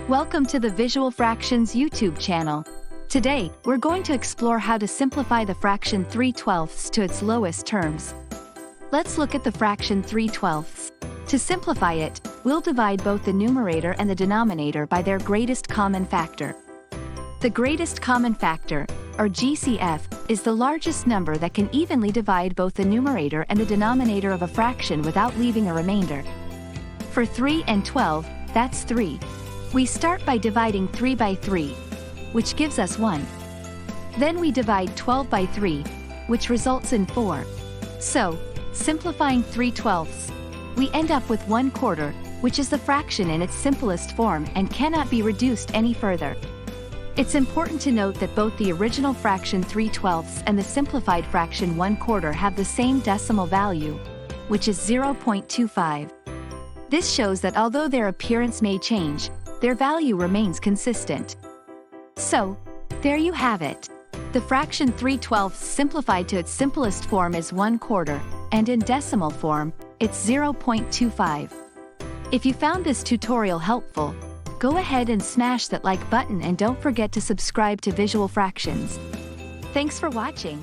Welcome to the Visual Fractions YouTube channel. Today, we're going to explore how to simplify the fraction 3/12 to its lowest terms. Let's look at the fraction 3/12. To simplify it, we'll divide both the numerator and the denominator by their greatest common factor. The greatest common factor, or GCF, is the largest number that can evenly divide both the numerator and the denominator of a fraction without leaving a remainder. For 3 and 12, that's 3. We start by dividing 3 by 3, which gives us 1. Then we divide 12 by 3, which results in 4. So, simplifying 3/12, we end up with 1/4, which is the fraction in its simplest form and cannot be reduced any further. It's important to note that both the original fraction 3/12 and the simplified fraction 1/4 have the same decimal value, which is 0.25. This shows that although their appearance may change, their value remains consistent. So, there you have it. The fraction 3/12 simplified to its simplest form is 1/4, and in decimal form, it's 0.25. If you found this tutorial helpful, go ahead and smash that like button and don't forget to subscribe to Visual Fractions. Thanks for watching.